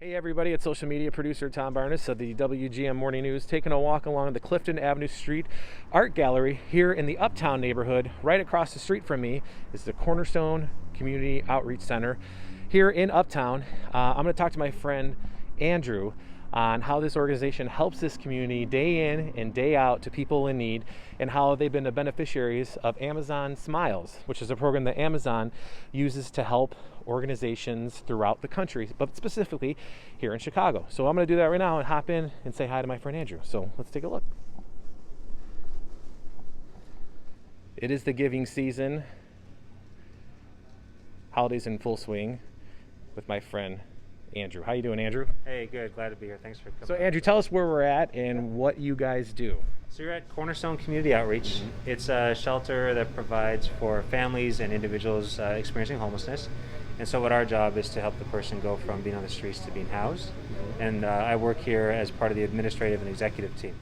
Hey everybody, it's social media producer Tom Barnes of the WGM Morning News, taking a walk along the Clifton Avenue Street Art Gallery here in the Uptown neighborhood. Right across the street from me is the Cornerstone Community Outreach Center here in Uptown. I'm going to talk to my friend Andrew on how this organization helps this community day in and day out to people in need, and how they've been the beneficiaries of Amazon Smiles, which is a program that Amazon uses to help organizations throughout the country, but specifically here in Chicago. So I'm going to do that right now and hop in and say hi to my friend Andrew. So let's take a look. It is the giving season. Holidays in full swing with my friend Andrew. How you doing, Andrew? Hey, good. Glad to be here. Thanks for coming. So Andrew, tell us where we're at and what you guys do. So you're at Cornerstone Community Outreach. It's a shelter that provides for families and individuals experiencing homelessness. And so what our job is to help the person go from being on the streets to being housed. And I work here as part of the administrative and executive team.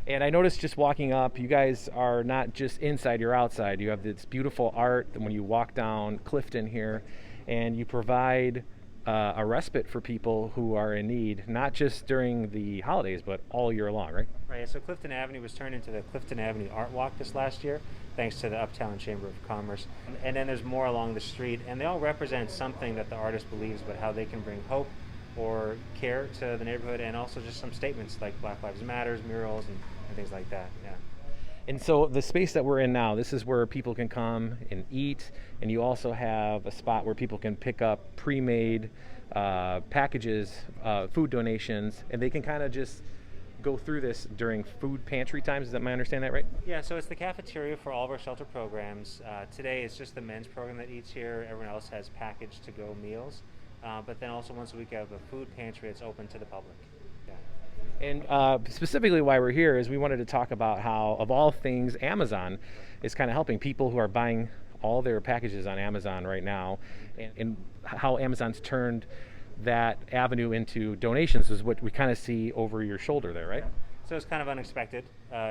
And I noticed just walking up, you guys are not just inside, you're outside. You have this beautiful art when you walk down Clifton here, and you provide a respite for people who are in need, not just during the holidays, but all year long, right? Right, so Clifton Avenue was turned into the Clifton Avenue Art Walk this last year, thanks to the Uptown Chamber of Commerce. And then there's more along the street, and they all represent something that the artist believes about how they can bring hope or care to the neighborhood, and also just some statements like Black Lives Matters, murals, and things like that, yeah. And so the space that we're in now, this is where people can come and eat, and you also have a spot where people can pick up pre-made packages, food donations, and they can kind of just go through this during food pantry times. Is that my understand that right? Yeah, so it's the cafeteria for all of our shelter programs. Today it's just the men's program that eats here. Everyone else has packaged to-go meals. But then also once a week I have a food pantry that's open to the public. Yeah. And specifically why we're here is we wanted to talk about how, of all things, Amazon is kind of helping people who are buying all their packages on Amazon right now, and how Amazon's turned that avenue into donations is what we kind of see over your shoulder there, right? Yeah. So it's kind of unexpected.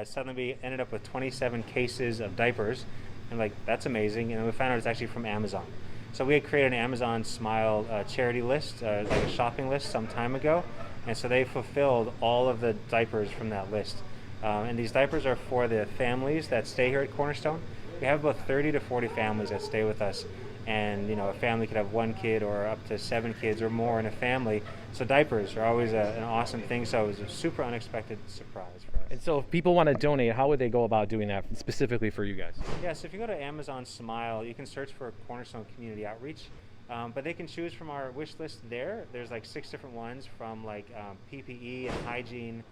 Suddenly we ended up with 27 cases of diapers, and that's amazing. And then we found out it's actually from Amazon. So we had created an Amazon Smile charity list, like a shopping list some time ago. And so they fulfilled all of the diapers from that list. And these diapers are for the families that stay here at Cornerstone. We have about 30 to 40 families that stay with us. And a family could have one kid or up to 7 kids or more in a family. So diapers are always an awesome thing. So it was a super unexpected surprise for us. And so if people want to donate, how would they go about doing that specifically for you guys? Yeah, so if you go to Amazon Smile, you can search for Cornerstone Community Outreach. But they can choose from our wish list there. There's 6 different ones, from PPE and hygiene,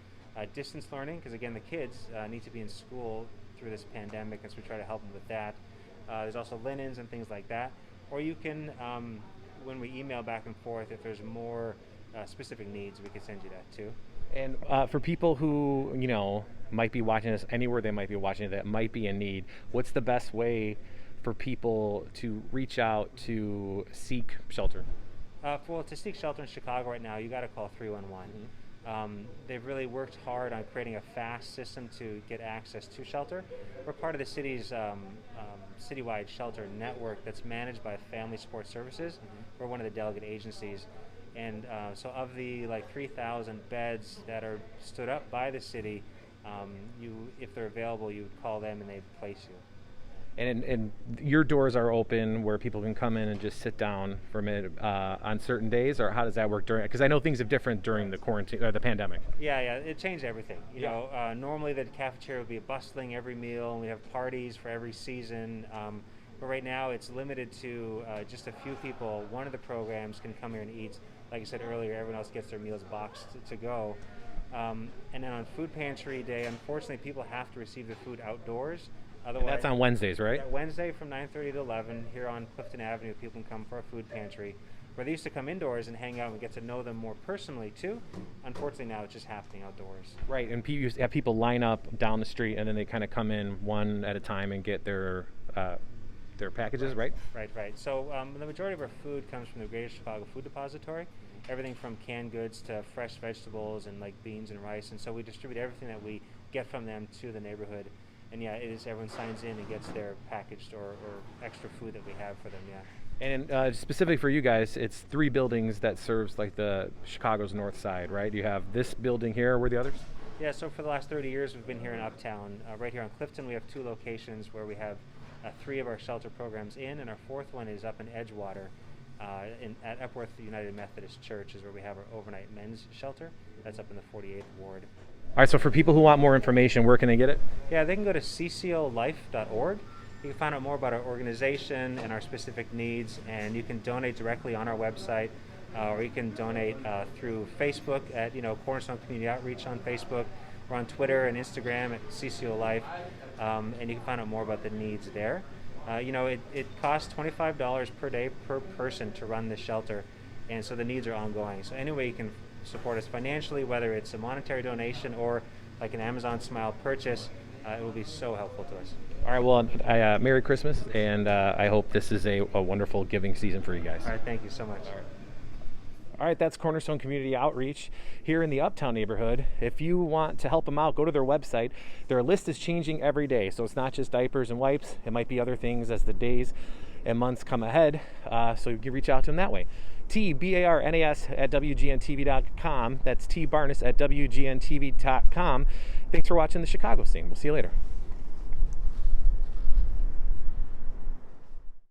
distance learning, because again the kids need to be in school through this pandemic, and so we try to help them with that. There's also linens and things like that. Or you can, when we email back and forth, if there's more specific needs, we can send you that too. And for people who might be watching this anywhere they might be watching it, that might be in need, what's the best way for people to reach out to seek shelter? To seek shelter in Chicago right now, you got to call 311. They've really worked hard on creating a fast system to get access to shelter. We're part of the city's citywide shelter network that's managed by Family Support Services. We're one of the delegate agencies. And so of the 3,000 beds that are stood up by the city, if they're available, you would call them and they'd place you. And your doors are open where people can come in and just sit down for a minute on certain days, or how does that work during? Because I know things are different during the quarantine or the pandemic. Yeah, it changed everything. Normally the cafeteria would be bustling every meal, and we have parties for every season. But right now it's limited to just a few people. One of the programs can come here and eat. Like I said earlier, everyone else gets their meals boxed to go. And then on food pantry day, unfortunately, people have to receive the food outdoors. Otherwise, and that's on Wednesdays, right? Yeah, Wednesday from 9:30 to 11 here on Clifton Avenue. People can come for a food pantry. Where they used to come indoors and hang out and get to know them more personally too. Unfortunately, now it's just happening outdoors. Right, and you have people line up down the street, and then they kind of come in one at a time and get their packages, right? Right. So the majority of our food comes from the Greater Chicago Food Depository. Everything from canned goods to fresh vegetables and beans and rice. And so we distribute everything that we get from them to the neighborhood. And yeah, it is, everyone signs in and gets their packaged or extra food that we have for them, yeah. And specifically for you guys, it's 3 buildings that serves like the Chicago's north side, right? You have this building here. Where are the others? Yeah, so for the last 30 years, we've been here in Uptown. Right here on Clifton, we have 2 locations where we have 3 of our shelter programs in, and our 4th one is up in Edgewater. At Epworth United Methodist Church is where we have our overnight men's shelter. That's up in the 48th ward. All right, so for people who want more information, where can they get it? Yeah, they can go to ccolife.org. You can find out more about our organization and our specific needs, and you can donate directly on our website, or you can donate through Facebook at Cornerstone Community Outreach on Facebook. We're on Twitter and Instagram at CCO Life, and you can find out more about the needs there. It costs $25 per day per person to run this shelter, and so the needs are ongoing. So any way you can support us financially, whether it's a monetary donation or like an Amazon Smile purchase, it will be so helpful to us. All right, well, Merry Christmas, and I hope this is a wonderful giving season for you guys. All right, thank you so much. All right, that's Cornerstone Community Outreach here in the Uptown neighborhood. If you want to help them out, go to their website. Their list is changing every day, so it's not just diapers and wipes. It might be other things as the days and months come ahead, so you can reach out to them that way. TBARNAS at WGNTV.com. That's T Barnes at WGNTV.com. Thanks for watching the Chicago Scene. We'll see you later.